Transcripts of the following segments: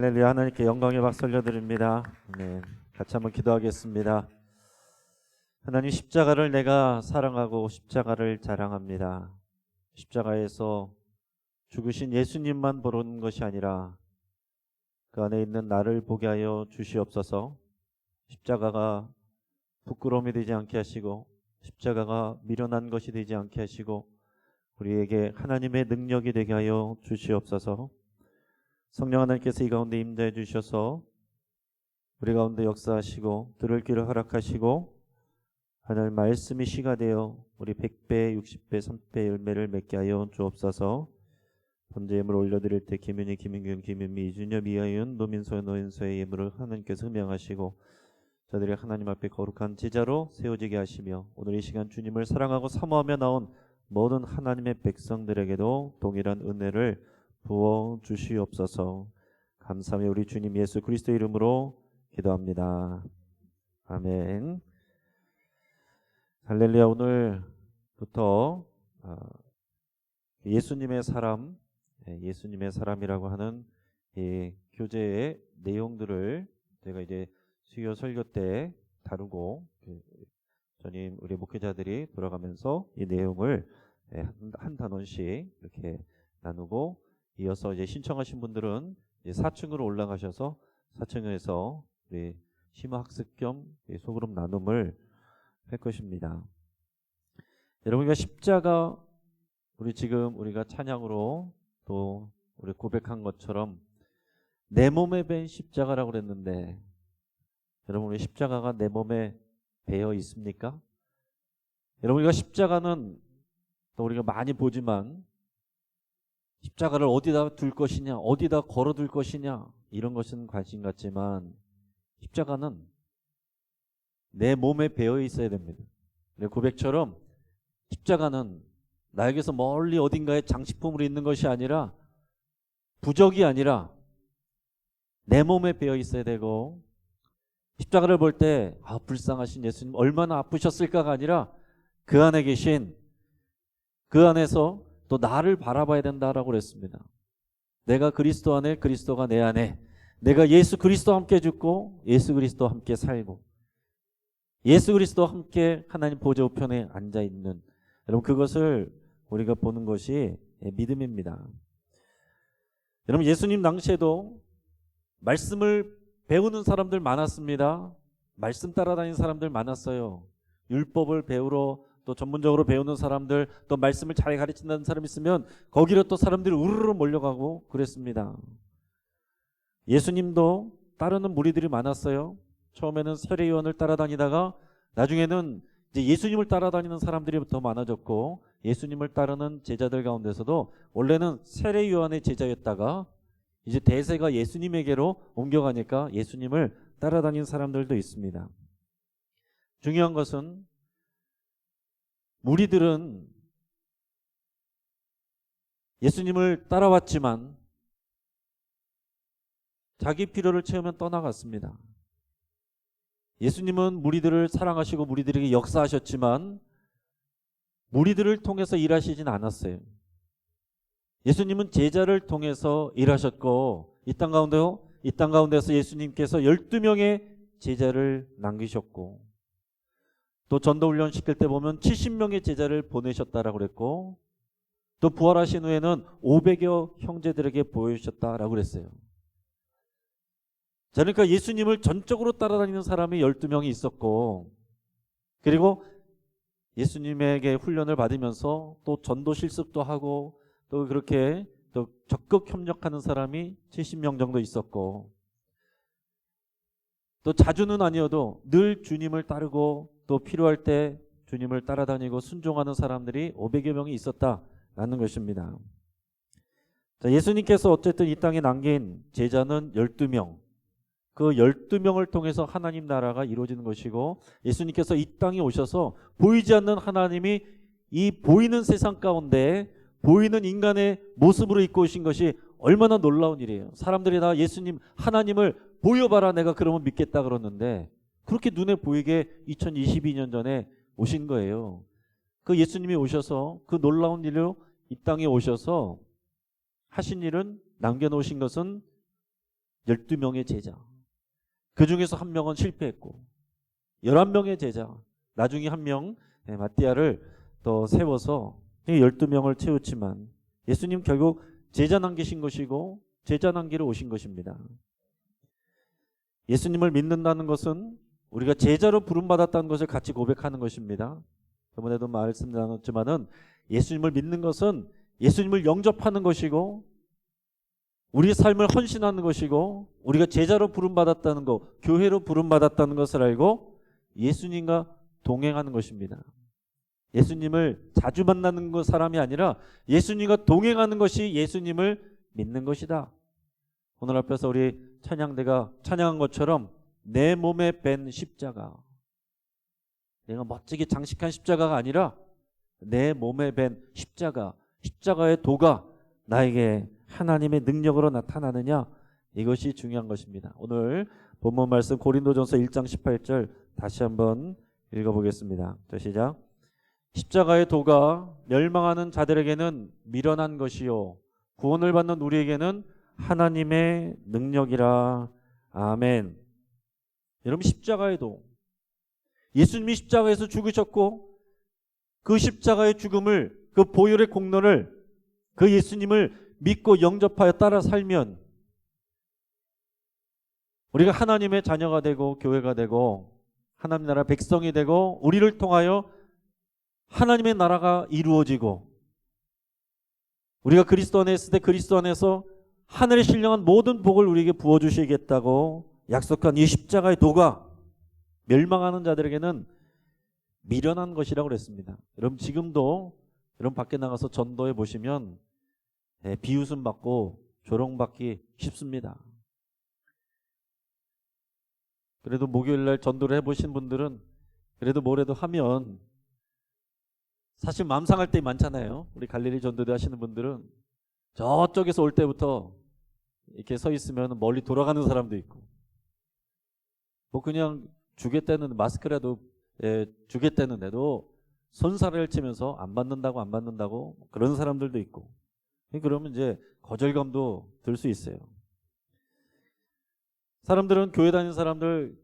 할렐루야. 하나님께 영광의 박수 올려드립니다. 네, 같이 한번 기도하겠습니다. 하나님, 십자가를 내가 사랑하고 십자가를 자랑합니다. 십자가에서 죽으신 예수님만 보는 것이 아니라 그 안에 있는 나를 보게 하여 주시옵소서. 십자가가 부끄러움이 되지 않게 하시고 십자가가 미련한 것이 되지 않게 하시고 우리에게 하나님의 능력이 되게 하여 주시옵소서. 성령 하나님께서 이 가운데 임재해 주셔서 우리 가운데 역사하시고 들을 길을 허락하시고 하나님 말씀이 씨가 되어 우리 100배, 60배, 3배 열매를 맺게 하여 주옵소서. 번제 예물 올려드릴 때 김윤희, 김인균, 김윤미, 이준엽, 이하윤, 노민소, 노인소의 예물을 하나님께서 흠양하시고 저들이 하나님 앞에 거룩한 제자로 세워지게 하시며 오늘 이 시간 주님을 사랑하고 사모하며 나온 모든 하나님의 백성들에게도 동일한 은혜를 부어 주시옵소서. 감사하며 우리 주님 예수 그리스도 이름으로 기도합니다. 아멘. 할렐루야. 오늘부터 예수님의 사람, 예수님의 사람이라고 하는 이 교재의 내용들을 제가 이제 수요 설교 때 다루고 전임 우리 목회자들이 돌아가면서 이 내용을 한 단원씩 이렇게 나누고 이어서 이제 신청하신 분들은 이제 4층으로 올라가셔서 4층에서 우리 심화학습 겸 소그룹 나눔을 할 것입니다. 여러분과 십자가 우리가 찬양으로 또 우리 고백한 것처럼 내 몸에 밴 십자가라고 그랬는데 여러분, 우리 십자가가 내 몸에 배어 있습니까? 여러분, 우리가 십자가는 또 우리가 많이 보지만 십자가를 어디다 둘 것이냐, 어디다 걸어둘 것이냐 이런 것은 관심 같지만 십자가는 내 몸에 배어 있어야 됩니다. 고백처럼 십자가는 나에게서 멀리 어딘가에 장식품으로 있는 것이 아니라 부적이 아니라 내 몸에 배어 있어야 되고 십자가를 볼 때 불쌍하신 예수님 얼마나 아프셨을까가 아니라 그 안에 계신 그 안에서 또 나를 바라봐야 된다라고 그랬습니다. 내가 그리스도 안에, 그리스도가 내 안에, 내가 예수 그리스도와 함께 죽고 예수 그리스도와 함께 살고 예수 그리스도와 함께 하나님 보좌 우편에 앉아있는, 여러분, 그것을 우리가 보는 것이 믿음입니다. 여러분, 예수님 당시에도 말씀을 배우는 사람들 많았습니다. 말씀 따라다니는 사람들 많았어요. 율법을 배우러 또 전문적으로 배우는 사람들, 또 말씀을 잘 가르친다는 사람이 있으면 거기로 또 사람들이 우르르 몰려가고 그랬습니다. 예수님도 따르는 무리들이 많았어요. 처음에는 세례요한을 따라다니다가 나중에는 이제 예수님을 따라다니는 사람들이 더 많아졌고 예수님을 따르는 제자들 가운데서도 원래는 세례요한의 제자였다가 이제 대세가 예수님에게로 옮겨가니까 예수님을 따라다니는 사람들도 있습니다. 중요한 것은 무리들은 예수님을 따라왔지만 자기 필요를 채우면 떠나갔습니다. 예수님은 무리들을 사랑하시고 무리들에게 역사하셨지만 무리들을 통해서 일하시진 않았어요. 예수님은 제자를 통해서 일하셨고 이 땅 가운데서 예수님께서 12명의 제자를 남기셨고 또 전도훈련 시킬 때 보면 70명의 제자를 보내셨다라고 그랬고 또 부활하신 후에는 500여 형제들에게 보여주셨다라고 그랬어요. 그러니까 예수님을 전적으로 따라다니는 사람이 12명이 있었고 그리고 예수님에게 훈련을 받으면서 또 전도 실습도 하고 또 그렇게 또 적극 협력하는 사람이 70명 정도 있었고 또 자주는 아니어도 늘 주님을 따르고 또 필요할 때 주님을 따라다니고 순종하는 사람들이 500여 명이 있었다라는 것입니다. 자, 예수님께서 어쨌든 이 땅에 남긴 제자는 12명. 그 12명을 통해서 하나님 나라가 이루어지는 것이고 예수님께서 이 땅에 오셔서 보이지 않는 하나님이 이 보이는 세상 가운데 보이는 인간의 모습으로 입고 오신 것이 얼마나 놀라운 일이에요. 사람들이 다 예수님 하나님을 보여봐라 내가 그러면 믿겠다 그러는데 그렇게 눈에 보이게 2022년 전에 오신 거예요. 그 예수님이 오셔서 그 놀라운 일로 이 땅에 오셔서 하신 일은 남겨놓으신 것은 12명의 제자. 그 중에서 한 명은 실패했고 11명의 제자. 나중에 한 명 마띠아를 더 세워서 12명을 채웠지만 예수님 결국 제자 남기신 것이고 제자 남기러 오신 것입니다. 예수님을 믿는다는 것은 우리가 제자로 부름받았다는 것을 같이 고백하는 것입니다. 저번에도 말씀 나눴지만은 예수님을 믿는 것은 예수님을 영접하는 것이고 우리의 삶을 헌신하는 것이고 우리가 제자로 부름받았다는 것, 교회로 부름받았다는 것을 알고 예수님과 동행하는 것입니다. 예수님을 자주 만나는 것 사람이 아니라 예수님과 동행하는 것이 예수님을 믿는 것이다. 오늘 앞에서 우리 찬양대가 찬양한 것처럼 내 몸에 밴 십자가, 내가 멋지게 장식한 십자가가 아니라 내 몸에 밴 십자가, 십자가의 도가 나에게 하나님의 능력으로 나타나느냐, 이것이 중요한 것입니다. 오늘 본문 말씀 고린도전서 1장 18절 다시 한번 읽어보겠습니다. 자, 시작. 십자가의 도가 멸망하는 자들에게는 미련한 것이요 구원을 받는 우리에게는 하나님의 능력이라. 아멘. 여러분, 십자가의 도, 예수님이 십자가에서 죽으셨고 그 십자가의 죽음을, 그 보혈의 공로를, 그 예수님을 믿고 영접하여 따라 살면 우리가 하나님의 자녀가 되고 교회가 되고 하나님 나라 백성이 되고 우리를 통하여 하나님의 나라가 이루어지고 우리가 그리스도 안에 있을 때 그리스도 안에서 하늘에 신령한 모든 복을 우리에게 부어주시겠다고 약속한 이 십자가의 도가 멸망하는 자들에게는 미련한 것이라고 그랬습니다. 여러분, 지금도 여러분 밖에 나가서 전도해 보시면 비웃음 받고 조롱받기 쉽습니다. 그래도 목요일날 전도를 해보신 분들은 그래도 뭐라도 하면 사실 마음 상할 때 많잖아요. 우리 갈릴리 전도대 하시는 분들은 저쪽에서 올 때부터 이렇게 서 있으면 멀리 돌아가는 사람도 있고, 뭐 그냥 주겠다는 마스크라도 주겠다는데도 손사래를 치면서 안 받는다고 그런 사람들도 있고, 그러면 이제 거절감도 들 수 있어요. 사람들은 교회 다니는 사람들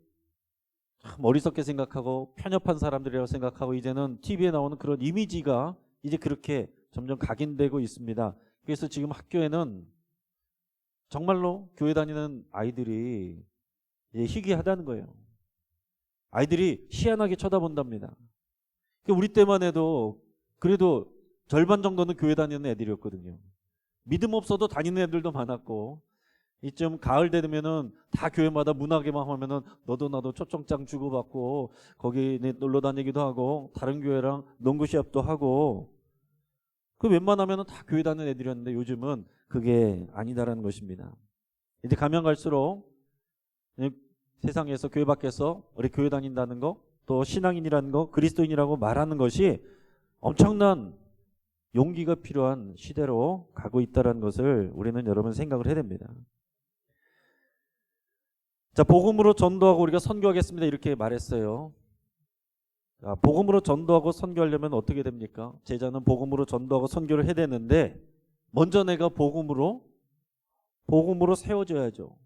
참 어리석게 생각하고 편협한 사람들이라고 생각하고 이제는 TV에 나오는 그런 이미지가 이제 그렇게 점점 각인되고 있습니다. 그래서 지금 학교에는 정말로 교회 다니는 아이들이 이제 희귀하다는 거예요. 아이들이 희한하게 쳐다본답니다. 우리 때만 해도 그래도 절반 정도는 교회 다니는 애들이었거든요. 믿음 없어도 다니는 애들도 많았고, 이쯤 가을 되면은 다 교회마다 문화개방 하면은 너도 나도 초청장 주고받고 거기 놀러 다니기도 하고 다른 교회랑 농구 시합도 하고, 그 웬만하면은 다 교회 다니는 애들이었는데 요즘은 그게 아니다라는 것입니다. 이제 가면 갈수록 세상에서 교회 밖에서 우리 교회 다닌다는 거, 또 신앙인이라는 거, 그리스도인이라고 말하는 것이 엄청난 용기가 필요한 시대로 가고 있다는 것을 우리는 여러분 생각을 해야 됩니다. 자, 복음으로 전도하고 우리가 선교하겠습니다 이렇게 말했어요. 자, 복음으로 전도하고 선교하려면 어떻게 됩니까? 제자는 복음으로 전도하고 선교를 해야 되는데 먼저 내가 복음으로 세워져야죠.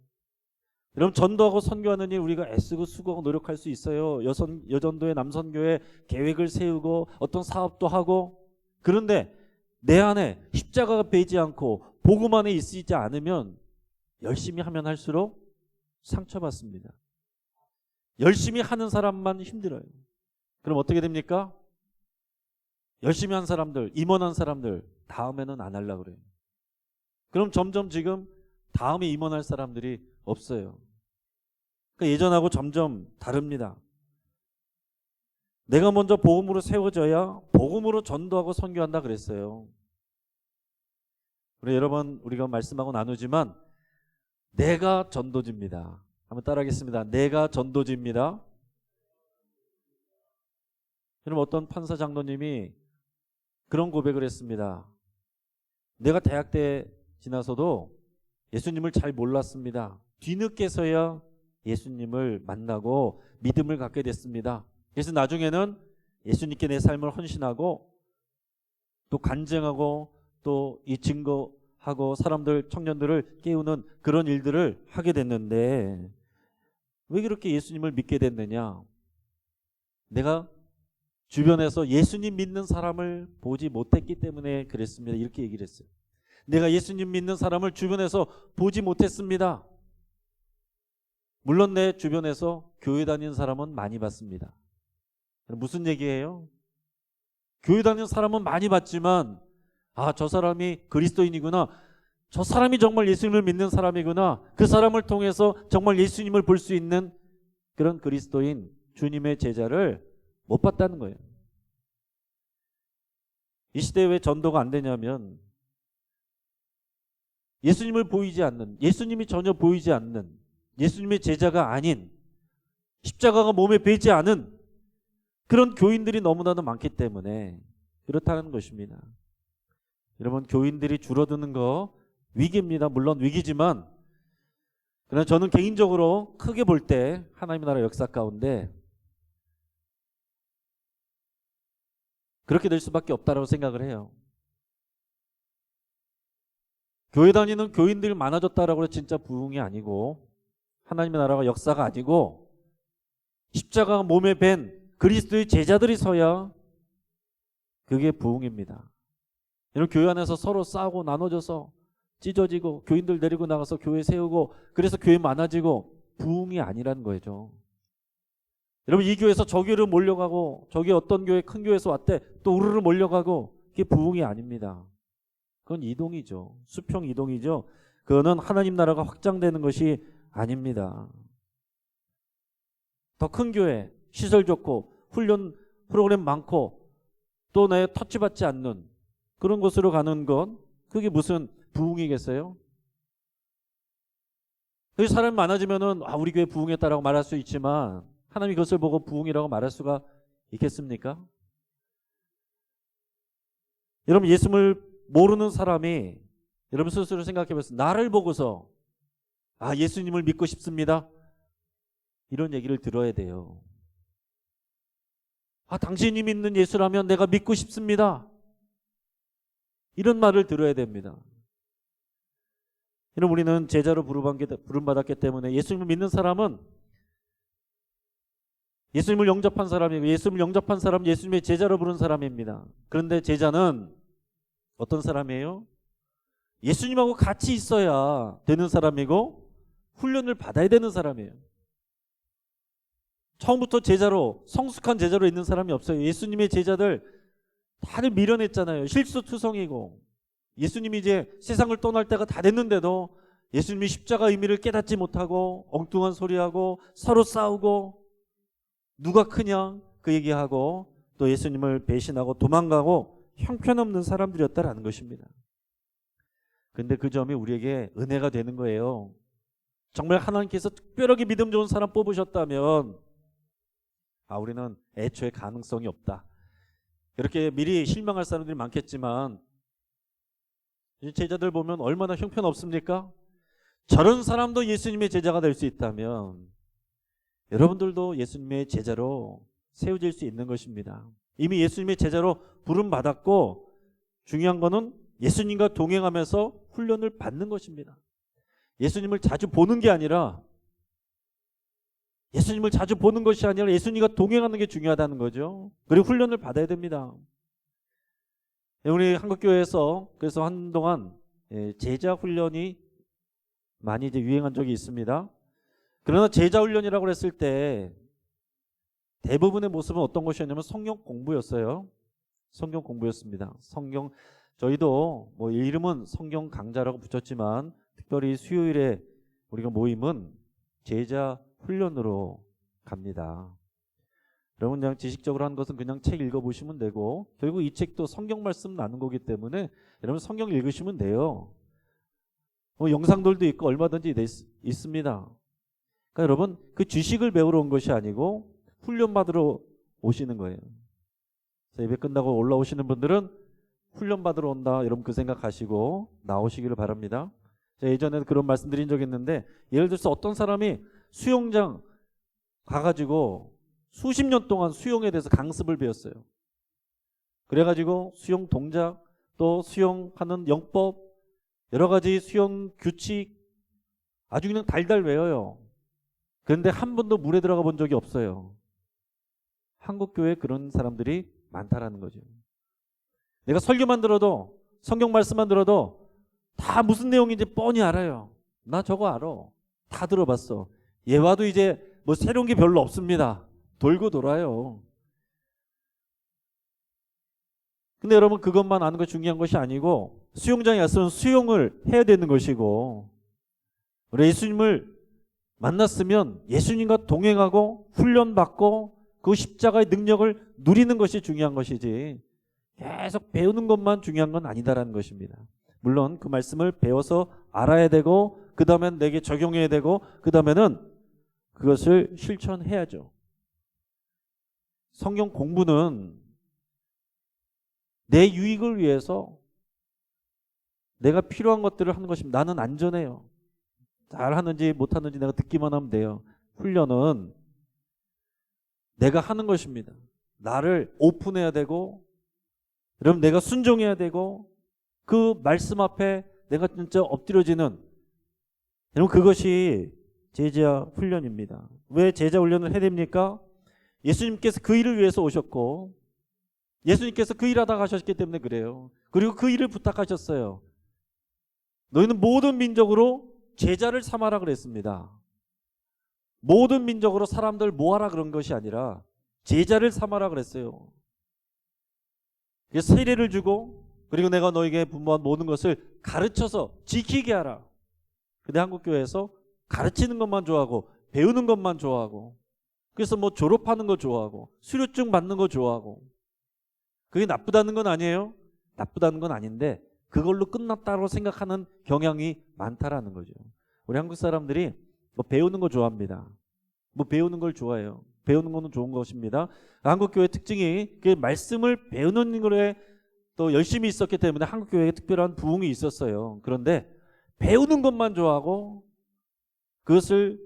여러분, 전도하고 선교하는 일 우리가 애쓰고 수고하고 노력할 수 있어요. 여전도회, 남선교회 계획을 세우고 어떤 사업도 하고, 그런데 내 안에 십자가가 베이지 않고 복음 안에 있지 않으면 열심히 하면 할수록 상처받습니다. 열심히 하는 사람만 힘들어요. 그럼 어떻게 됩니까? 열심히 한 사람들, 임원한 사람들 다음에는 안 하려고 그래요. 그럼 점점 지금 다음에 임원할 사람들이 없어요. 그러니까 예전하고 점점 다릅니다. 내가 먼저 복음으로 세워져야 복음으로 전도하고 선교한다 그랬어요. 우리 여러 번 우리가 말씀하고 나누지만 내가 전도지입니다. 한번 따라하겠습니다. 내가 전도지입니다. 여러분, 어떤 판사 장로님이 그런 고백을 했습니다. 내가 대학 때 지나서도 예수님을 잘 몰랐습니다. 뒤늦게서야 예수님을 만나고 믿음을 갖게 됐습니다. 그래서 나중에는 예수님께 내 삶을 헌신하고 또 간증하고 또 이 증거 하고 사람들, 청년들을 깨우는 그런 일들을 하게 됐는데 왜 그렇게 예수님을 믿게 됐느냐? 내가 주변에서 예수님 믿는 사람을 보지 못했기 때문에 그랬습니다. 이렇게 얘기를 했어요. 내가 예수님 믿는 사람을 주변에서 보지 못했습니다. 물론 내 주변에서 교회 다니는 사람은 많이 봤습니다. 무슨 얘기예요? 교회 다니는 사람은 많이 봤지만 저 사람이 그리스도인이구나. 저 사람이 정말 예수님을 믿는 사람이구나. 그 사람을 통해서 정말 예수님을 볼 수 있는 그런 그리스도인, 주님의 제자를 못 봤다는 거예요. 이 시대에 왜 전도가 안 되냐면 예수님을 보이지 않는, 예수님이 전혀 보이지 않는, 예수님의 제자가 아닌, 십자가가 몸에 배지 않은 그런 교인들이 너무나도 많기 때문에 그렇다는 것입니다. 여러분, 교인들이 줄어드는 거 위기입니다. 물론 위기지만 그러나 저는 개인적으로 크게 볼 때 하나님의 나라 역사 가운데 그렇게 될 수밖에 없다고 생각을 해요. 교회 다니는 교인들이 많아졌다라고 해서 진짜 부흥이 아니고 하나님의 나라가 역사가 아니고 십자가가 몸에 밴 그리스도의 제자들이 서야 그게 부흥입니다. 여러분, 교회 안에서 서로 싸우고 나눠져서 찢어지고 교인들 데리고 나가서 교회 세우고 그래서 교회 많아지고 부흥이 아니라는 거죠. 여러분, 이 교회에서 저 교회로 몰려가고 저기 어떤 교회 큰 교회에서 왔대 또 우르르 몰려가고 그게 부흥이 아닙니다. 그건 이동이죠. 수평 이동이죠. 그거는 하나님 나라가 확장되는 것이 아닙니다. 더 큰 교회, 시설 좋고 훈련 프로그램 많고 또 내 터치받지 않는 그런 곳으로 가는 건 그게 무슨 부흥이겠어요? 그 사람이 많아지면은 우리 교회 부흥했다라고 말할 수 있지만 하나님이 그것을 보고 부흥이라고 말할 수가 있겠습니까? 여러분, 예수를 모르는 사람이 여러분 스스로 생각해 보세요. 나를 보고서 예수님을 믿고 싶습니다. 이런 얘기를 들어야 돼요. 당신이 믿는 예수라면 내가 믿고 싶습니다. 이런 말을 들어야 됩니다. 여러분, 우리는 제자로 부름받았기 때문에 예수님을 믿는 사람은 예수님을 영접한 사람이고 예수님을 영접한 사람은 예수님의 제자로 부른 사람입니다. 그런데 제자는 어떤 사람이에요? 예수님하고 같이 있어야 되는 사람이고 훈련을 받아야 되는 사람이에요. 처음부터 제자로, 성숙한 제자로 있는 사람이 없어요. 예수님의 제자들 다들 미련했잖아요. 실수투성이고 예수님이 이제 세상을 떠날 때가 다 됐는데도 예수님이 십자가 의미를 깨닫지 못하고 엉뚱한 소리하고 서로 싸우고 누가 크냐 그 얘기하고 또 예수님을 배신하고 도망가고 형편없는 사람들이었다라는 것입니다. 근데 그 점이 우리에게 은혜가 되는 거예요. 정말 하나님께서 특별하게 믿음 좋은 사람 뽑으셨다면 우리는 애초에 가능성이 없다. 이렇게 미리 실망할 사람들이 많겠지만 제자들 보면 얼마나 형편없습니까? 저런 사람도 예수님의 제자가 될 수 있다면 여러분들도 예수님의 제자로 세워질 수 있는 것입니다. 이미 예수님의 제자로 부름받았고 중요한 거는 예수님과 동행하면서 훈련을 받는 것입니다. 예수님을 자주 보는 게 아니라 예수님과 동행하는 게 중요하다는 거죠. 그리고 훈련을 받아야 됩니다. 우리 한국교회에서 그래서 한동안 제자 훈련이 많이 이제 유행한 적이 있습니다. 그러나 제자 훈련이라고 했을 때 대부분의 모습은 어떤 것이었냐면 성경 공부였어요. 성경 공부였습니다. 저희도 뭐 이름은 성경 강좌라고 붙였지만 특별히 수요일에 우리가 모임은 제자 훈련으로 갑니다. 여러분, 그냥 지식적으로 하는 것은 그냥 책 읽어보시면 되고 결국 이 책도 성경 말씀 나눈 거기 때문에 여러분 성경 읽으시면 돼요. 영상들도 있고 얼마든지 있습니다. 그러니까 여러분, 그 지식을 배우러 온 것이 아니고 훈련받으러 오시는 거예요. 그래서 예배 끝나고 올라오시는 분들은 훈련받으러 온다, 여러분 그 생각하시고 나오시기를 바랍니다. 제가 예전에도 그런 말씀 드린 적이 있는데 예를 들어서 어떤 사람이 수영장 가가지고 수십 년 동안 수영에 대해서 강습을 배웠어요. 그래가지고 수영 동작 또 수영하는 영법 여러 가지 수영 규칙 아주 그냥 달달 외워요. 그런데 한 번도 물에 들어가 본 적이 없어요. 한국 교회에 그런 사람들이 많다라는 거죠. 내가 설교만 들어도, 성경 말씀만 들어도 다 무슨 내용인지 뻔히 알아요. 나 저거 알아. 다 들어봤어. 예화도 이제 뭐 새로운 게 별로 없습니다. 돌고 돌아요. 근데 여러분, 그것만 아는 것이 중요한 것이 아니고 수영장에 갔으면 수영을 해야 되는 것이고, 우리 예수님을 만났으면 예수님과 동행하고 훈련받고 그 십자가의 능력을 누리는 것이 중요한 것이지 계속 배우는 것만 중요한 건 아니다라는 것입니다. 물론 그 말씀을 배워서 알아야 되고, 그 다음엔 내게 적용해야 되고, 그 다음에는 그것을 실천해야죠. 성경 공부는 내 유익을 위해서 내가 필요한 것들을 하는 것입니다. 나는 안전해요. 잘하는지 못하는지 내가 듣기만 하면 돼요. 훈련은 내가 하는 것입니다. 나를 오픈해야 되고, 여러분 내가 순종해야 되고, 그 말씀 앞에 내가 진짜 엎드려지는, 여러분 그것이 제자 훈련입니다. 왜 제자 훈련을 해야 됩니까? 예수님께서 그 일을 위해서 오셨고, 예수님께서 그 일하다 가셨기 때문에 그래요. 그리고 그 일을 부탁하셨어요. 너희는 모든 민족으로 제자를 삼아라 그랬습니다. 모든 민족으로 사람들 모아라 그런 것이 아니라 제자를 삼아라 그랬어요. 그래서 세례를 주고, 그리고 내가 너에게 분부한 모든 것을 가르쳐서 지키게 하라. 근데 한국교회에서 가르치는 것만 좋아하고 배우는 것만 좋아하고, 그래서 뭐 졸업하는 거 좋아하고 수료증 받는 거 좋아하고, 그게 나쁘다는 건 아니에요. 나쁘다는 건 아닌데 그걸로 끝났다고 생각하는 경향이 많다라는 거죠. 우리 한국 사람들이 뭐 배우는 거 좋아합니다. 뭐 배우는 걸 좋아해요. 배우는 거는 좋은 것입니다. 한국교회 특징이 그 말씀을 배우는 거에 또 열심히 있었기 때문에 한국교회에 특별한 부흥이 있었어요. 그런데 배우는 것만 좋아하고 그것을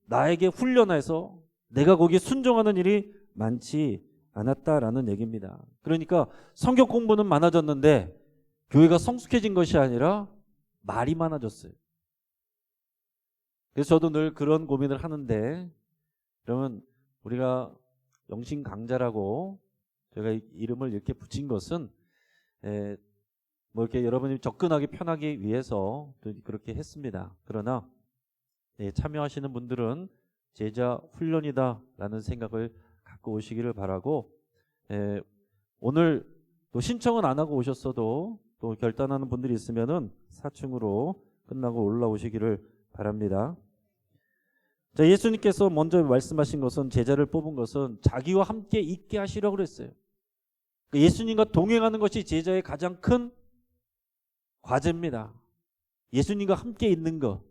나에게 훈련해서 내가 거기에 순종하는 일이 많지 않았다라는 얘기입니다. 그러니까 성경 공부는 많아졌는데 교회가 성숙해진 것이 아니라 말이 많아졌어요. 그래서 저도 늘 그런 고민을 하는데, 그러면 우리가 영신 강자라고 제가 이름을 이렇게 붙인 것은 뭐 이렇게 여러분이 접근하기 편하기 위해서 그렇게 했습니다. 그러나 참여하시는 분들은 제자 훈련이다라는 생각을 갖고 오시기를 바라고, 오늘 또 신청은 안 하고 오셨어도 또 결단하는 분들이 있으면은 4층으로 끝나고 올라오시기를 바랍니다. 자, 예수님께서 먼저 말씀하신 것은, 제자를 뽑은 것은 자기와 함께 있게 하시라고 그랬어요. 예수님과 동행하는 것이 제자의 가장 큰 과제입니다. 예수님과 함께 있는 것.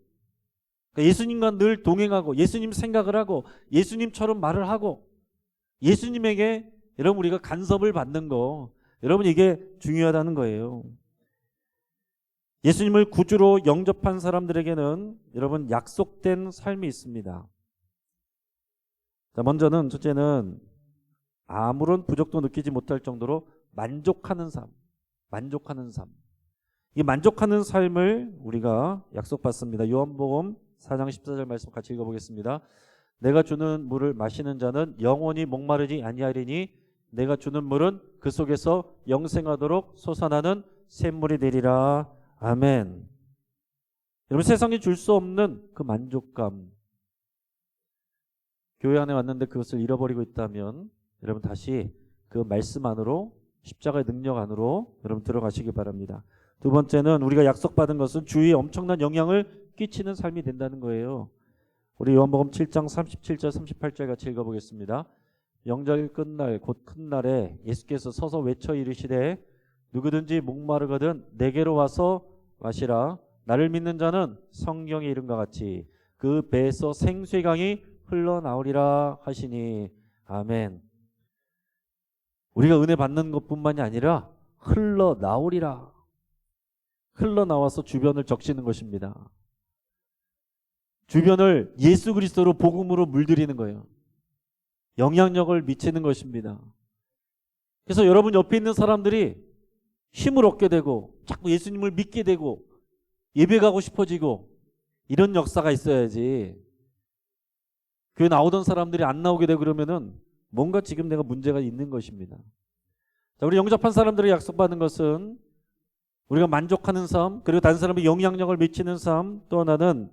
예수님과 늘 동행하고 예수님 생각을 하고 예수님처럼 말을 하고 예수님에게 여러분 우리가 간섭을 받는 거, 여러분 이게 중요하다는 거예요. 예수님을 구주로 영접한 사람들에게는 여러분 약속된 삶이 있습니다. 자, 먼저는 첫째는 아무런 부족도 느끼지 못할 정도로 만족하는 삶. 만족하는 삶. 이 만족하는 삶을 우리가 약속받습니다. 요한복음 4장 14절 말씀 같이 읽어보겠습니다. 내가 주는 물을 마시는 자는 영원히 목마르지 아니하리니 내가 주는 물은 그 속에서 영생하도록 솟아나는 샘물이 되리라. 아멘. 여러분 세상이 줄 수 없는 그 만족감, 교회 안에 왔는데 그것을 잃어버리고 있다면 여러분 다시 그 말씀 안으로, 십자가의 능력 안으로 여러분 들어가시기 바랍니다. 두 번째는 우리가 약속받은 것은 주위에 엄청난 영향을 끼치는 삶이 된다는 거예요. 우리 요한복음 7장 37절 38절 같이 읽어보겠습니다. 영절 끝날 곧 큰 날에 예수께서 서서 외쳐 이르시되 누구든지 목마르거든 내게로 와서 마시라. 나를 믿는 자는 성경의 이름과 같이 그 배에서 생수의 강이 흘러나오리라 하시니. 아멘. 우리가 은혜 받는 것뿐만이 아니라 흘러나오리라. 흘러나와서 주변을 적시는 것입니다. 주변을 예수 그리스도로 복음으로 물들이는 거예요. 영향력을 미치는 것입니다. 그래서 여러분 옆에 있는 사람들이 힘을 얻게 되고 자꾸 예수님을 믿게 되고 예배 가고 싶어지고 이런 역사가 있어야지. 교회 나오던 사람들이 안 나오게 되고 그러면은 뭔가 지금 내가 문제가 있는 것입니다. 자, 우리 영접한 사람들이 약속받은 것은 우리가 만족하는 삶, 그리고 다른 사람의 영향력을 미치는 삶, 또 하나는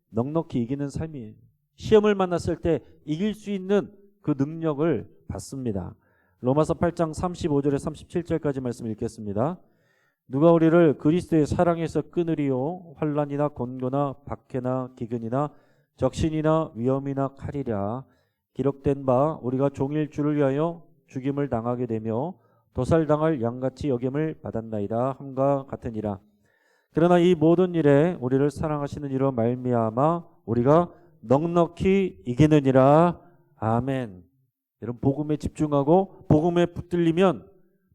넉넉히 이기는 삶이에요. 시험을 만났을 때 이길 수 있는 그 능력을 받습니다. 로마서 8장 35절에 37절까지 말씀 읽겠습니다. 누가 우리를 그리스도의 사랑에서 끊으리요? 환난이나 곤고나 박해나 기근이나 적신이나 위험이나 칼이랴. 기록된 바 우리가 종일 주를 위하여 죽임을 당하게 되며 도살당할 양같이 여김을 받았나이다 함과 같으니라. 그러나 이 모든 일에 우리를 사랑하시는 이로 말미암아 우리가 넉넉히 이기느니라. 아멘. 여러분, 복음에 집중하고 복음에 붙들리면,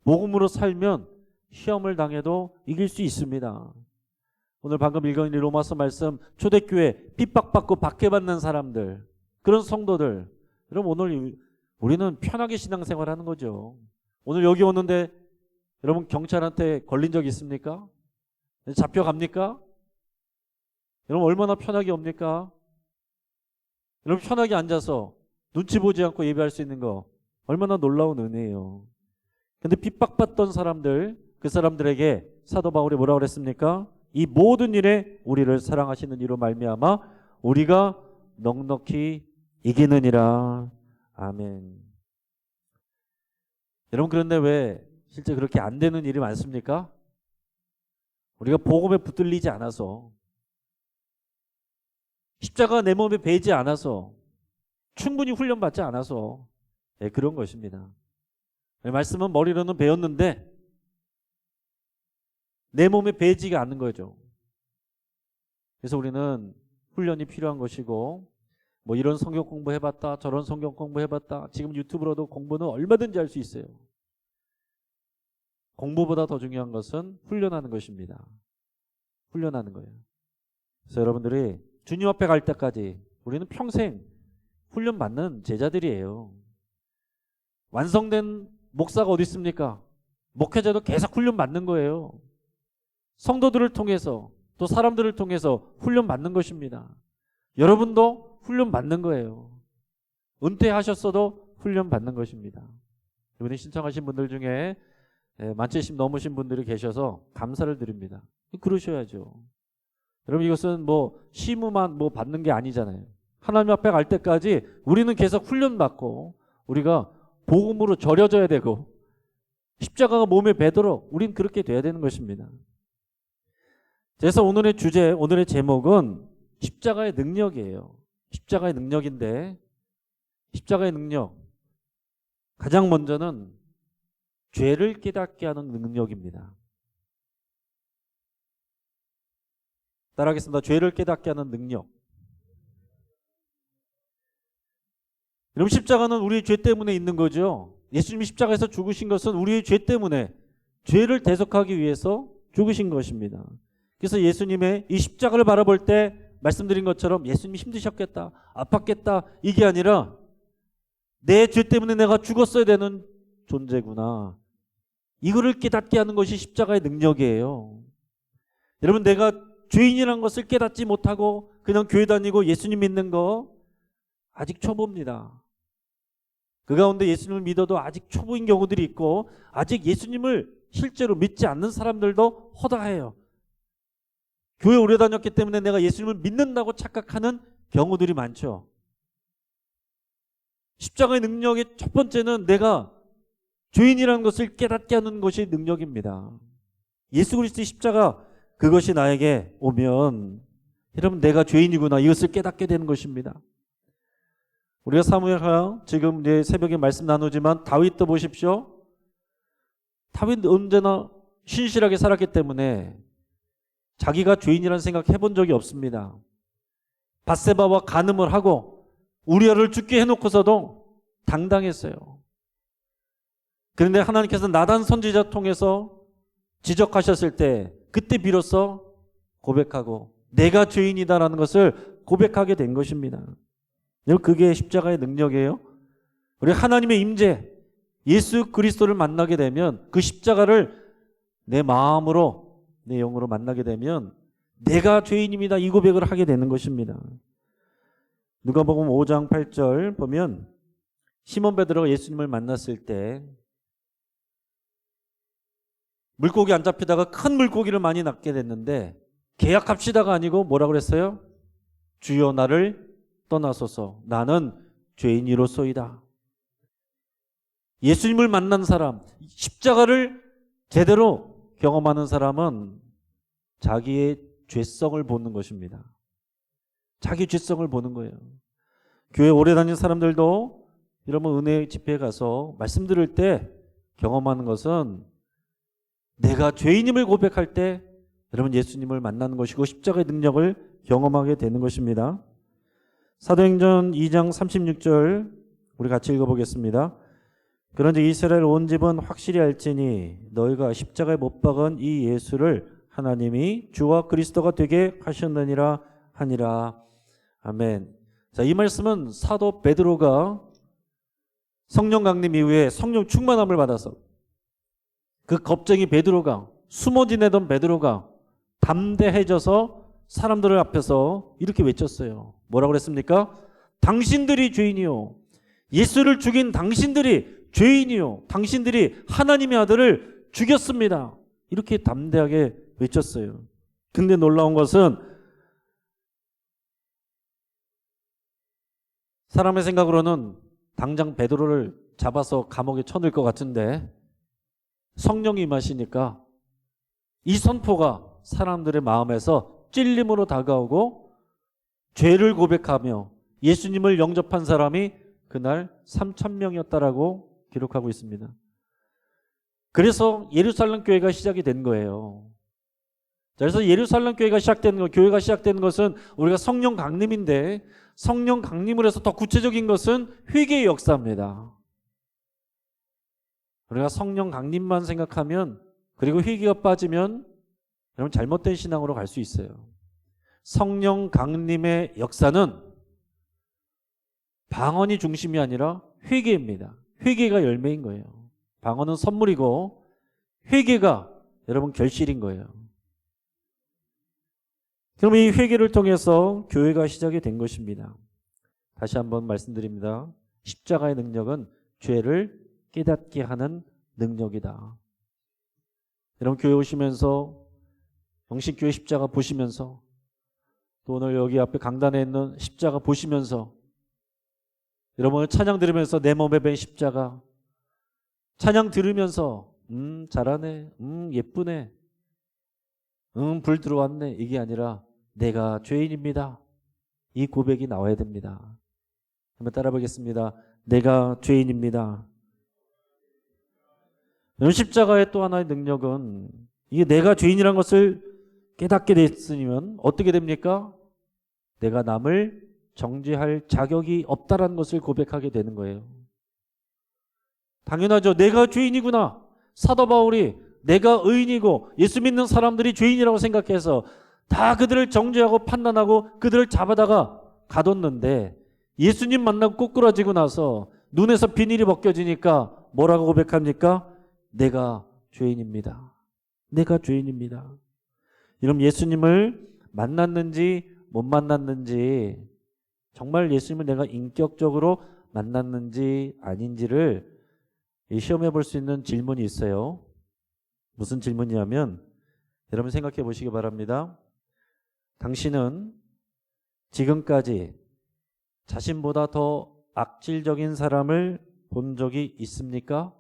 복음으로 살면 시험을 당해도 이길 수 있습니다. 오늘 방금 읽은 로마서 말씀, 초대교회 핍박받고 박해받는 사람들, 그런 성도들, 여러분 오늘 우리는 편하게 신앙생활하는 거죠. 오늘 여기 오는데 여러분 경찰한테 걸린 적 있습니까? 잡혀갑니까? 여러분 얼마나 편하게 옵니까? 여러분 편하게 앉아서 눈치 보지 않고 예배할 수 있는 거 얼마나 놀라운 은혜예요. 근데 핍박받던 사람들, 그 사람들에게 사도 바울이 뭐라고 그랬습니까? 이 모든 일에 우리를 사랑하시는 이로 말미암아 우리가 넉넉히 이기느니라. 아멘. 여러분, 그런데 왜 실제 그렇게 안 되는 일이 많습니까? 우리가 복음에 붙들리지 않아서, 십자가 내 몸에 배지 않아서, 충분히 훈련받지 않아서 그런 것입니다. 말씀은 머리로는 배웠는데 내 몸에 배지가 않는 거죠. 그래서 우리는 훈련이 필요한 것이고, 뭐 이런 성경 공부해봤다, 저런 성경 공부해봤다, 지금 유튜브로도 공부는 얼마든지 할 수 있어요. 공부보다 더 중요한 것은 훈련하는 것입니다. 훈련하는 거예요. 그래서 여러분들이 주님 앞에 갈 때까지 우리는 평생 훈련받는 제자들이에요. 완성된 목사가 어디 있습니까? 목회자도 계속 훈련받는 거예요. 성도들을 통해서, 또 사람들을 통해서 훈련받는 것입니다. 여러분도 훈련받는 거예요. 은퇴하셨어도 훈련받는 것입니다. 이번에 신청하신 분들 중에 만70 넘으신 분들이 계셔서 감사를 드립니다. 그러셔야죠. 여러분, 이것은 뭐 시무만 뭐 받는 게 아니잖아요. 하나님 앞에 갈 때까지 우리는 계속 훈련받고 우리가 복음으로 절여져야 되고 십자가가 몸에 배도록 우린 그렇게 돼야 되는 것입니다. 그래서 오늘의 주제, 오늘의 제목은 십자가의 능력이에요. 십자가의 능력인데, 십자가의 능력, 가장 먼저는 죄를 깨닫게 하는 능력입니다. 따라하겠습니다. 죄를 깨닫게 하는 능력. 여러분, 십자가는 우리의 죄 때문에 있는 거죠. 예수님이 십자가에서 죽으신 것은 우리의 죄 때문에, 죄를 대속하기 위해서 죽으신 것입니다. 그래서 예수님의 이 십자가를 바라볼 때 말씀드린 것처럼 예수님이 힘드셨겠다, 아팠겠다, 이게 아니라 내 죄 때문에 내가 죽었어야 되는 존재구나, 이거를 깨닫게 하는 것이 십자가의 능력이에요. 여러분, 내가 죄인이라는 것을 깨닫지 못하고 그냥 교회 다니고 예수님 믿는 거 아직 초보입니다. 그 가운데 예수님을 믿어도 아직 초보인 경우들이 있고, 아직 예수님을 실제로 믿지 않는 사람들도 허다해요. 교회 오래 다녔기 때문에 내가 예수님을 믿는다고 착각하는 경우들이 많죠. 십자가의 능력의 첫 번째는 내가 죄인이라는 것을 깨닫게 하는 것이 능력입니다. 예수 그리스도의 십자가, 그것이 나에게 오면 여러분, 내가 죄인이구나, 이것을 깨닫게 되는 것입니다. 우리가 사무엘하 지금 이제 새벽에 말씀 나누지만 다윗도 보십시오. 다윗 언제나 신실하게 살았기 때문에 자기가 죄인이라는 생각 해본 적이 없습니다. 밧세바와 간음을 하고 우리아를 죽게 해놓고서도 당당했어요. 그런데 하나님께서 나단 선지자 통해서 지적하셨을 때 그때 비로소 고백하고 내가 죄인이다라는 것을 고백하게 된 것입니다. 그게 십자가의 능력이에요. 우리 하나님의 임재, 예수 그리스도를 만나게 되면, 그 십자가를 내 마음으로, 내 영으로 만나게 되면 내가 죄인입니다. 이 고백을 하게 되는 것입니다. 누가복음 5장 8절 보면 시몬 베드로가 예수님을 만났을 때 물고기 안 잡히다가 큰 물고기를 많이 낚게 됐는데 계약합시다가 아니고 뭐라고 그랬어요? 주여 나를 떠나소서 나는 죄인이로소이다. 예수님을 만난 사람, 십자가를 제대로 경험하는 사람은 자기의 죄성을 보는 것입니다. 자기 죄성을 보는 거예요. 교회 오래 다닌 사람들도 여러분 은혜 집회에 가서 말씀 들을 때 경험하는 것은 내가 죄인임을 고백할 때 여러분 예수님을 만나는 것이고 십자가의 능력을 경험하게 되는 것입니다. 사도행전 2장 36절 우리 같이 읽어보겠습니다. 그런즉 이스라엘 온 집은 확실히 알지니 너희가 십자가에 못 박은 이 예수를 하나님이 주와 그리스도가 되게 하셨느니라 하니라. 아멘. 자, 이 말씀은 사도 베드로가 성령 강림 이후에 성령 충만함을 받아서 그 겁쟁이 베드로가 숨어 지내던 베드로가 담대해져서 사람들 앞에서 이렇게 외쳤어요. 뭐라고 그랬습니까? 당신들이 죄인이요. 예수를 죽인 당신들이 죄인이요. 당신들이 하나님의 아들을 죽였습니다. 이렇게 담대하게 외쳤어요. 근데 놀라운 것은 사람의 생각으로는 당장 베드로를 잡아서 감옥에 쳐넣을 것 같은데 성령이 임하시니까 이 선포가 사람들의 마음에서 찔림으로 다가오고 죄를 고백하며 예수님을 영접한 사람이 그날 3,000명이었다라고 기록하고 있습니다. 그래서 예루살렘 교회가 시작이 된 거예요. 그래서 예루살렘 교회가 시작되는 것, 교회가 시작되는 것은 우리가 성령 강림인데 성령 강림을 해서 더 구체적인 것은 회개의 역사입니다. 우리가 성령 강림만 생각하면 그리고 회개가 빠지면 여러분 잘못된 신앙으로 갈 수 있어요. 성령 강림의 역사는 방언이 중심이 아니라 회개입니다. 회개가 열매인 거예요. 방언은 선물이고 회개가 여러분 결실인 거예요. 그럼 이 회개를 통해서 교회가 시작이 된 것입니다. 다시 한번 말씀드립니다. 십자가의 능력은 죄를 깨닫게 하는 능력이다. 여러분 교회 오시면서 영신교회 십자가 보시면서 또 오늘 여기 앞에 강단에 있는 십자가 보시면서 여러분 찬양 들으면서 내 몸에 밴 십자가 찬양 들으면서 잘하네, 예쁘네, 불 들어왔네 이게 아니라 내가 죄인입니다. 이 고백이 나와야 됩니다. 한번 따라 보겠습니다. 내가 죄인입니다. 십자가의 또 하나의 능력은 이게 내가 죄인이라는 것을 깨닫게 됐으면 어떻게 됩니까? 내가 남을 정죄할 자격이 없다라는 것을 고백하게 되는 거예요. 당연하죠. 내가 죄인이구나. 사도 바울이 내가 의인이고 예수 믿는 사람들이 죄인이라고 생각해서 다 그들을 정죄하고 판단하고 그들을 잡아다가 가뒀는데 예수님 만나고 꼬꾸라지고 나서 눈에서 비닐이 벗겨지니까 뭐라고 고백합니까? 내가 죄인입니다. 내가 죄인입니다. 여러분 예수님을 만났는지 못 만났는지 정말 예수님을 내가 인격적으로 만났는지 아닌지를 시험해 볼 수 있는 질문이 있어요. 무슨 질문이냐면 여러분 생각해 보시기 바랍니다. 당신은 지금까지 자신보다 더 악질적인 사람을 본 적이 있습니까?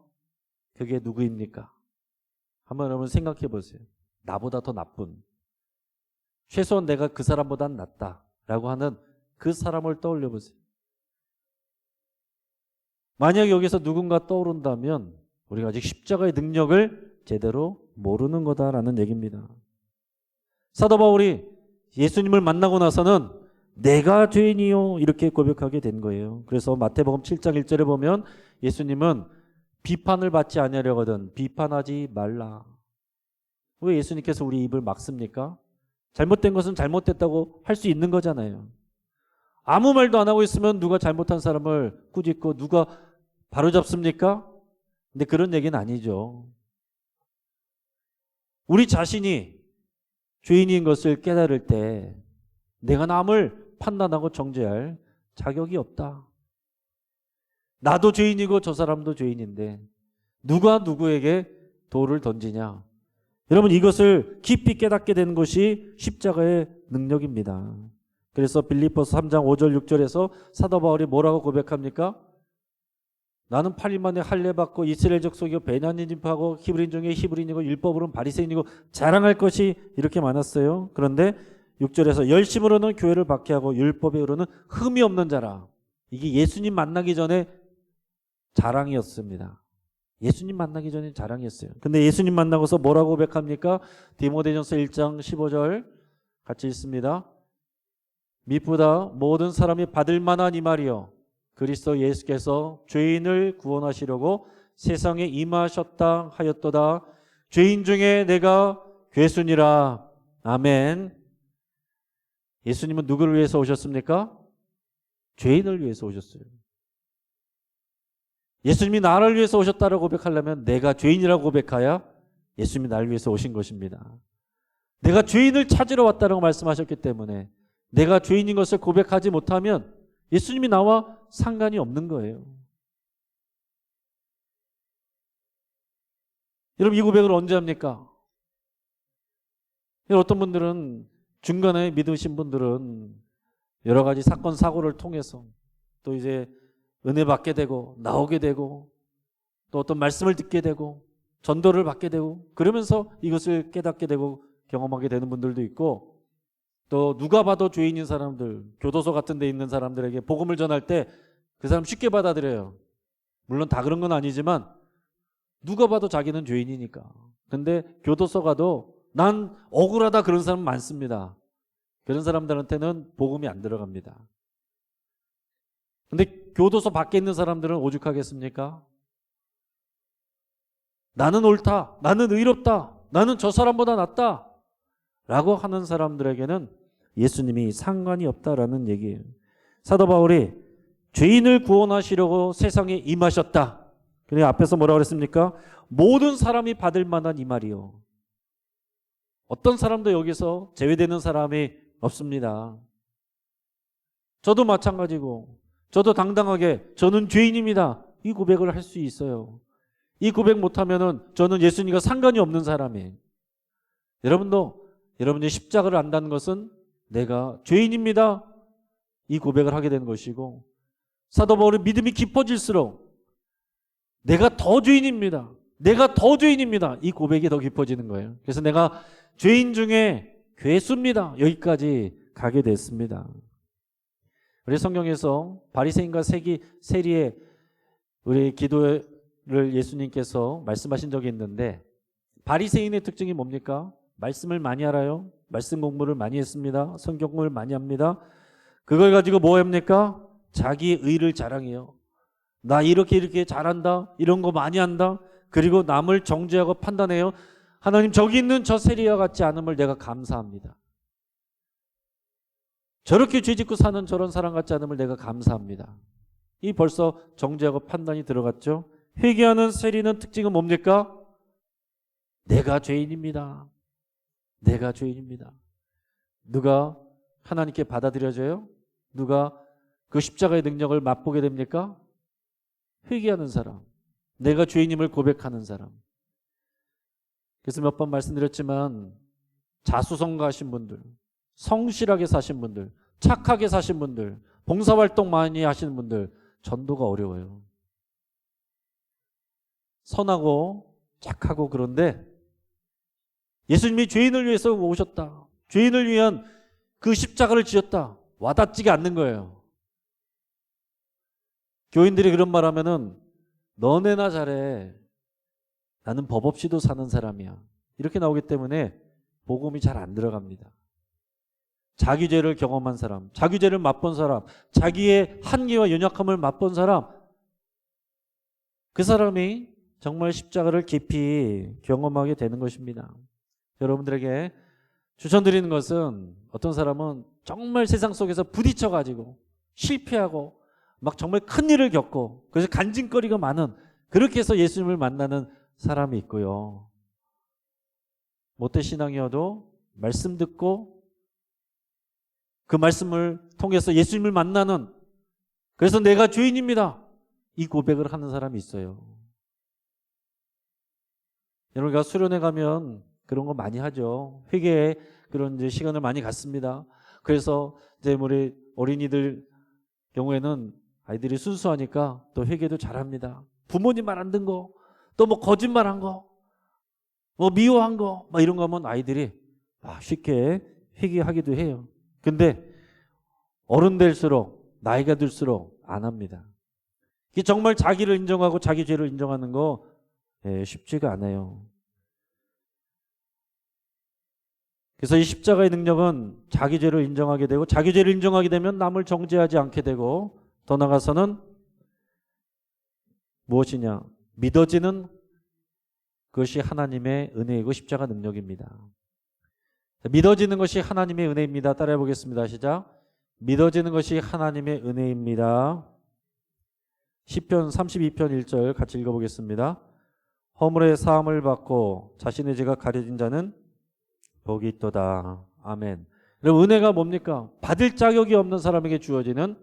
그게 누구입니까? 한번 여러분 생각해 보세요. 나보다 더 나쁜, 최소한 내가 그 사람보단 낫다라고 하는 그 사람을 떠올려 보세요. 만약 여기서 누군가 떠오른다면 우리가 아직 십자가의 능력을 제대로 모르는 거다라는 얘기입니다. 사도 바울이 예수님을 만나고 나서는 내가 죄인이요 이렇게 고백하게 된 거예요. 그래서 마태복음 7장 1절에 보면 예수님은 비판을 받지 아니하려거든 비판하지 말라. 왜 예수님께서 우리 입을 막습니까? 잘못된 것은 잘못됐다고 할 수 있는 거잖아요. 아무 말도 안 하고 있으면 누가 잘못한 사람을 꾸짖고 누가 바로잡습니까? 근데 그런 얘기는 아니죠. 우리 자신이 죄인인 것을 깨달을 때 내가 남을 판단하고 정죄할 자격이 없다. 나도 죄인이고 저 사람도 죄인인데 누가 누구에게 돌을 던지냐. 여러분, 이것을 깊이 깨닫게 되는 것이 십자가의 능력입니다. 그래서 빌립보서 3장 5절 6절에서 사도 바울이 뭐라고 고백합니까? 나는 8일 만에 할례 받고 이스라엘 족속이고 베냐민 집하고 히브리인 중에 히브리인이고 율법으로는 바리새인이고 자랑할 것이 이렇게 많았어요. 그런데 6절에서 열심으로는 교회를 박해하고 율법으로는 흠이 없는 자라. 이게 예수님 만나기 전에 자랑이었습니다. 예수님 만나기 전에 자랑이었어요. 근데 예수님 만나고서 뭐라고 고백합니까? 디모데전서 1장 15절 같이 읽습니다. 미쁘다 모든 사람이 받을 만한 이 말이요 그리스도 예수께서 죄인을 구원하시려고 세상에 임하셨다 하였도다. 죄인 중에 내가 괴순이라. 아멘. 예수님은 누구를 위해서 오셨습니까? 죄인을 위해서 오셨어요. 예수님이 나를 위해서 오셨다라고 고백하려면 내가 죄인이라고 고백해야 예수님이 나를 위해서 오신 것입니다. 내가 죄인을 찾으러 왔다라고 말씀하셨기 때문에 내가 죄인인 것을 고백하지 못하면 예수님이 나와 상관이 없는 거예요. 여러분, 이 고백을 언제 합니까? 어떤 분들은 중간에 믿으신 분들은 여러 가지 사건 사고를 통해서 또 이제 은혜 받게 되고 나오게 되고 또 어떤 말씀을 듣게 되고 전도를 받게 되고 그러면서 이것을 깨닫게 되고 경험하게 되는 분들도 있고, 또 누가 봐도 죄인인 사람들, 교도소 같은 데 있는 사람들에게 복음을 전할 때 그 사람 쉽게 받아들여요. 물론 다 그런 건 아니지만 누가 봐도 자기는 죄인이니까. 근데 교도소 가도 난 억울하다 그런 사람 많습니다. 그런 사람들한테는 복음이 안 들어갑니다. 근데 교도소 밖에 있는 사람들은 오죽하겠습니까? 나는 옳다, 나는 의롭다, 나는 저 사람보다 낫다 라고 하는 사람들에게는 예수님이 상관이 없다라는 얘기예요. 사도 바울이 죄인을 구원하시려고 세상에 임하셨다. 그리고 앞에서 뭐라고 그랬습니까? 모든 사람이 받을 만한 이 말이요. 어떤 사람도 여기서 제외되는 사람이 없습니다. 저도 마찬가지고 저도 당당하게 저는 죄인입니다. 이 고백을 할 수 있어요. 이 고백 못하면은 저는 예수님과 상관이 없는 사람이에요. 여러분도 여러분이 십자가를 안다는 것은 내가 죄인입니다. 이 고백을 하게 되는 것이고, 사도 바울의 믿음이 깊어질수록 내가 더 죄인입니다. 내가 더 죄인입니다. 이 고백이 더 깊어지는 거예요. 그래서 내가 죄인 중에 괴수입니다. 여기까지 가게 됐습니다. 우리 성경에서 바리새인과 세리의 우리 기도를 예수님께서 말씀하신 적이 있는데, 바리새인의 특징이 뭡니까? 말씀을 많이 알아요. 말씀 공부를 많이 했습니다. 성경 공부를 많이 합니다. 그걸 가지고 뭐 합니까? 자기 의를 자랑해요. 나 이렇게 잘한다. 이런 거 많이 한다. 그리고 남을 정죄하고 판단해요. 하나님, 저기 있는 저 세리와 같지 않음을 내가 감사합니다. 저렇게 죄짓고 사는 저런 사람 같지 않음을 내가 감사합니다. 이 벌써 정죄하고 판단이 들어갔죠. 회개하는 세리는 특징은 뭡니까? 내가 죄인입니다. 내가 죄인입니다. 누가 하나님께 받아들여져요? 누가 그 십자가의 능력을 맛보게 됩니까? 회개하는 사람, 내가 죄인임을 고백하는 사람. 그래서 몇 번 말씀드렸지만 자수성가하신 분들, 성실하게 사신 분들, 착하게 사신 분들, 봉사활동 많이 하시는 분들 전도가 어려워요. 선하고 착하고 그런데 예수님이 죄인을 위해서 오셨다, 죄인을 위한 그 십자가를 지었다, 와닿지가 않는 거예요. 교인들이 그런 말 하면은 너네나 잘해, 나는 법 없이도 사는 사람이야, 이렇게 나오기 때문에 복음이 잘 안 들어갑니다. 자기 죄를 경험한 사람, 자기 죄를 맛본 사람, 자기의 한계와 연약함을 맛본 사람, 그 사람이 정말 십자가를 깊이 경험하게 되는 것입니다. 여러분들에게 추천드리는 것은, 어떤 사람은 정말 세상 속에서 부딪혀가지고 실패하고 막 정말 큰일을 겪고 그래서 간증거리가 많은, 그렇게 해서 예수님을 만나는 사람이 있고요. 모태신앙이어도 말씀 듣고 그 말씀을 통해서 예수님을 만나는, 그래서 내가 죄인입니다, 이 고백을 하는 사람이 있어요. 여러분, 우리가 수련회 가면 그런 거 많이 하죠. 회개에 그런 이제 시간을 많이 갖습니다. 그래서 이제 우리 어린이들 경우에는 아이들이 순수하니까 또 회개도 잘합니다. 부모님 말 안 듣는 거, 또 뭐 거짓말한 거, 뭐 미워한 거, 막 이런 거 하면 아이들이 쉽게 회개하기도 해요. 근데 어른 될수록, 나이가 들수록 안 합니다. 이게 정말 자기를 인정하고 자기 죄를 인정하는 거 쉽지가 않아요. 그래서 이 십자가의 능력은 자기 죄를 인정하게 되고, 자기 죄를 인정하게 되면 남을 정죄하지 않게 되고, 더 나아가서는 무엇이냐? 믿어지는 그것이 하나님의 은혜이고 십자가 능력입니다. 믿어지는 것이 하나님의 은혜입니다. 따라해 보겠습니다. 시작. 믿어지는 것이 하나님의 은혜입니다. 시편 32편 1절 같이 읽어보겠습니다. 허물의 사함을 받고 자신의 죄가 가려진 자는 복이 있도다. 아멘. 여러분, 은혜가 뭡니까? 받을 자격이 없는 사람에게 주어지는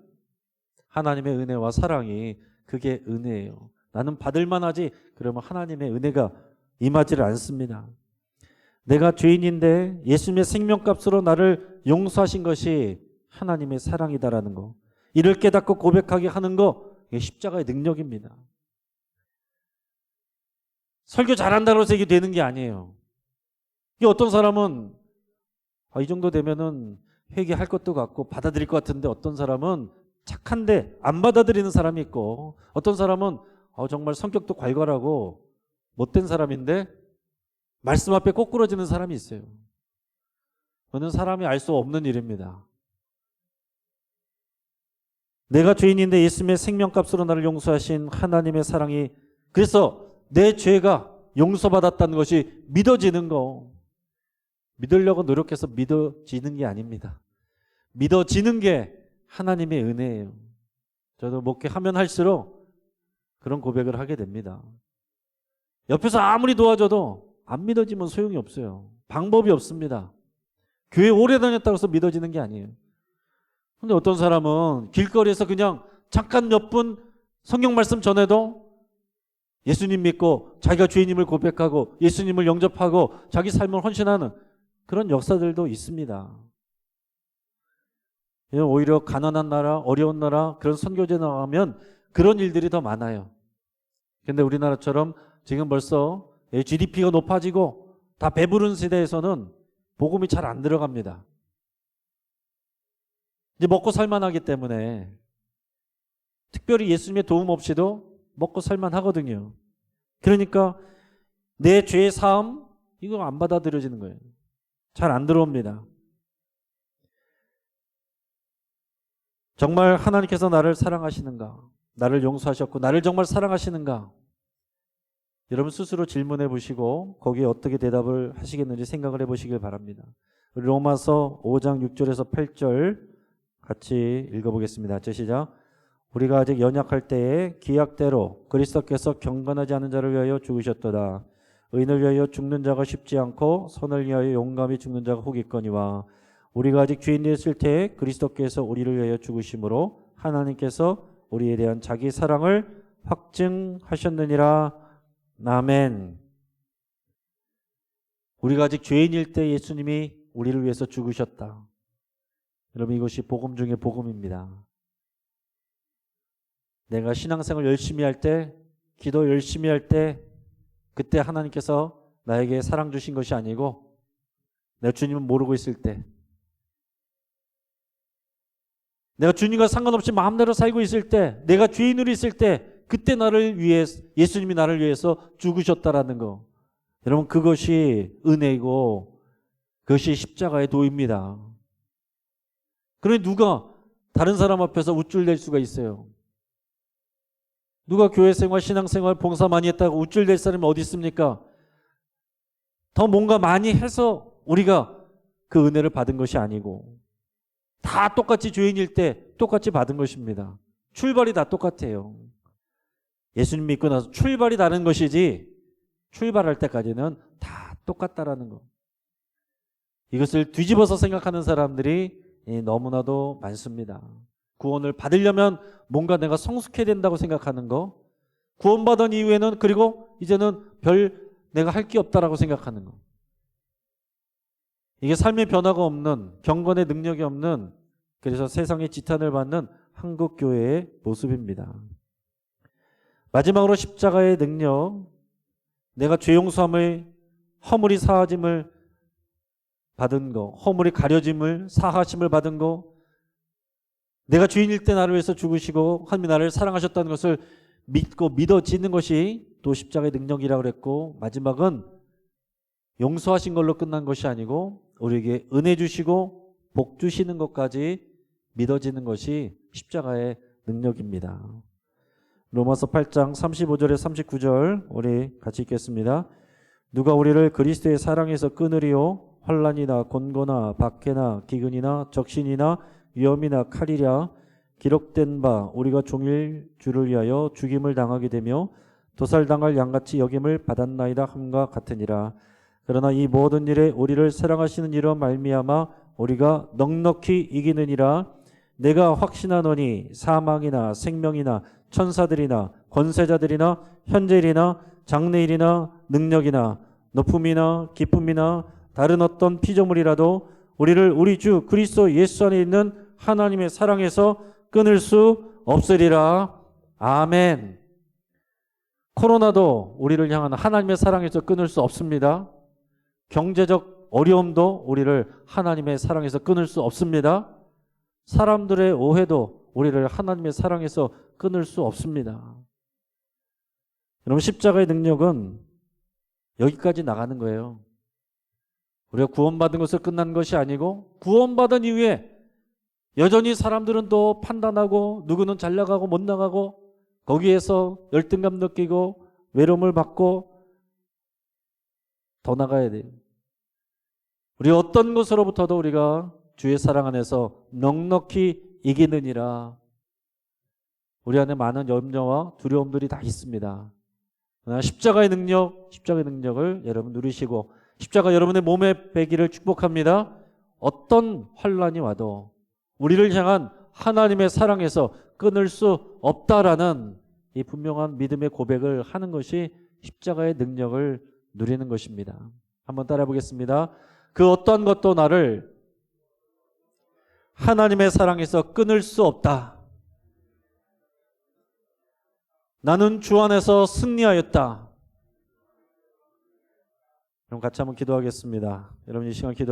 하나님의 은혜와 사랑이, 그게 은혜예요. 나는 받을 만하지, 그러면 하나님의 은혜가 임하지를 않습니다. 내가 죄인인데 예수님의 생명값으로 나를 용서하신 것이 하나님의 사랑이다라는 거, 이를 깨닫고 고백하게 하는 거, 이게 십자가의 능력입니다. 설교 잘한다고 해서 이게 되는 게 아니에요. 이 어떤 사람은 이 정도 되면은 회개할 것도 같고 받아들일 것 같은데, 어떤 사람은 착한데 안 받아들이는 사람이 있고, 어떤 사람은 정말 성격도 괄괄하고 못된 사람인데 말씀 앞에 꼬꾸러지는 사람이 있어요. 그거는 사람이 알 수 없는 일입니다. 내가 죄인인데 예수님의 생명값으로 나를 용서하신 하나님의 사랑이, 그래서 내 죄가 용서받았다는 것이 믿어지는 거. 믿으려고 노력해서 믿어지는 게 아닙니다. 믿어지는 게 하나님의 은혜예요. 저도 목회하면 할수록 그런 고백을 하게 됩니다. 옆에서 아무리 도와줘도 안 믿어지면 소용이 없어요. 방법이 없습니다. 교회 오래 다녔다고 해서 믿어지는 게 아니에요. 근데 어떤 사람은 길거리에서 그냥 잠깐 몇 분 성경 말씀 전해도 예수님 믿고 자기가 죄인임을 고백하고 예수님을 영접하고 자기 삶을 헌신하는 그런 역사들도 있습니다. 오히려 가난한 나라, 어려운 나라, 그런 선교제 나가면 그런 일들이 더 많아요. 근데 우리나라처럼 지금 벌써 GDP가 높아지고 다 배부른 시대에서는 복음이 잘 안 들어갑니다. 이제 먹고 살만하기 때문에 특별히 예수님의 도움 없이도 먹고 살만하거든요. 그러니까 내 죄의 사함, 이거 안 받아들여지는 거예요. 잘 안 들어옵니다. 정말 하나님께서 나를 사랑하시는가? 나를 용서하셨고 나를 정말 사랑하시는가? 여러분 스스로 질문해 보시고 거기에 어떻게 대답을 하시겠는지 생각을 해보시길 바랍니다. 우리 로마서 5장 6절에서 8절 같이 읽어보겠습니다. 시작. 우리가 아직 연약할 때에 기약대로 그리스도께서 경건하지 않은 자를 위하여 죽으셨도다. 의인을 위하여 죽는 자가 쉽지 않고 선을 위하여 용감히 죽는 자가 혹 있거니와 우리가 아직 죄인이었을 때에 그리스도께서 우리를 위하여 죽으심으로 하나님께서 우리에 대한 자기 사랑을 확증하셨느니라. 아멘. 우리가 아직 죄인일 때 예수님이 우리를 위해서 죽으셨다. 여러분 이것이 복음 중에 복음입니다. 내가 신앙생활 열심히 할 때, 기도 열심히 할 때, 그때 하나님께서 나에게 사랑 주신 것이 아니고 내가 주님을 모르고 있을 때, 내가 주님과 상관없이 마음대로 살고 있을 때, 내가 죄인으로 있을 때, 그때 나를 위해 예수님이 나를 위해서 죽으셨다라는 거. 여러분 그것이 은혜이고 그것이 십자가의 도입니다. 그러니 누가 다른 사람 앞에서 우쭐댈 수가 있어요? 누가 교회생활, 신앙생활, 봉사 많이 했다고 우쭐댈 사람이 어디 있습니까? 더 뭔가 많이 해서 우리가 그 은혜를 받은 것이 아니고 다 똑같이 죄인일 때 똑같이 받은 것입니다. 출발이 다 똑같아요. 예수님 믿고 나서 출발이 다른 것이지 출발할 때까지는 다 똑같다라는 거. 이것을 뒤집어서 생각하는 사람들이 너무나도 많습니다. 구원을 받으려면 뭔가 내가 성숙해야 된다고 생각하는 거, 구원받은 이후에는 그리고 이제는 별 내가 할 게 없다라고 생각하는 거. 이게 삶의 변화가 없는, 경건의 능력이 없는, 그래서 세상의 지탄을 받는 한국 교회의 모습입니다. 마지막으로 십자가의 능력, 내가 죄 용서함을, 허물이 사하짐을 받은 거, 허물이 가려짐을, 사하심을 받은 거, 내가 죄인일 때 나를 위해서 죽으시고 하나님이 나를 사랑하셨다는 것을 믿고 믿어지는 것이 또 십자가의 능력이라고 그랬고, 마지막은 용서하신 걸로 끝난 것이 아니고 우리에게 은혜 주시고 복 주시는 것까지 믿어지는 것이 십자가의 능력입니다. 로마서 8장 35절에 39절 우리 같이 읽겠습니다. 누가 우리를 그리스도의 사랑에서 끊으리요? 환난이나 곤고나 박해나 기근이나 적신이나 위험이나 칼이랴. 기록된 바 우리가 종일 주를 위하여 죽임을 당하게 되며 도살당할 양같이 여김을 받았나이다 함과 같으니라. 그러나 이 모든 일에 우리를 사랑하시는 이로 말미암아 우리가 넉넉히 이기느니라. 내가 확신하노니 사망이나 생명이나 천사들이나 권세자들이나 현재일이나 장래일이나 능력이나 높음이나 깊음이나 다른 어떤 피조물이라도 우리를 우리 주 그리스도 예수 안에 있는 하나님의 사랑에서 끊을 수 없으리라. 아멘. 코로나도 우리를 향한 하나님의 사랑에서 끊을 수 없습니다. 경제적 어려움도 우리를 하나님의 사랑에서 끊을 수 없습니다. 사람들의 오해도 우리를 하나님의 사랑에서 끊을 수 없습니다. 여러분, 십자가의 능력은 여기까지 나가는 거예요. 우리가 구원받은 것을 끝난 것이 아니고 구원받은 이후에 여전히 사람들은 또 판단하고 누구는 잘 나가고 못 나가고 거기에서 열등감 느끼고 외로움을 받고 더 나가야 돼요. 우리 어떤 것으로부터도 우리가 주의 사랑 안에서 넉넉히 이기느니라. 우리 안에 많은 염려와 두려움들이 다 있습니다. 그러나 십자가의 능력을 여러분 누리시고 십자가 여러분의 몸에 배기를 축복합니다. 어떤 환난이 와도 우리를 향한 하나님의 사랑에서 끊을 수 없다라는 이 분명한 믿음의 고백을 하는 것이 십자가의 능력을 누리는 것입니다. 한번 따라 보겠습니다. 그 어떠한 것도 나를 하나님의 사랑에서 끊을 수 없다. 나는 주 안에서 승리하였다. 그럼 같이 한번 기도하겠습니다. 여러분 이 시간 기도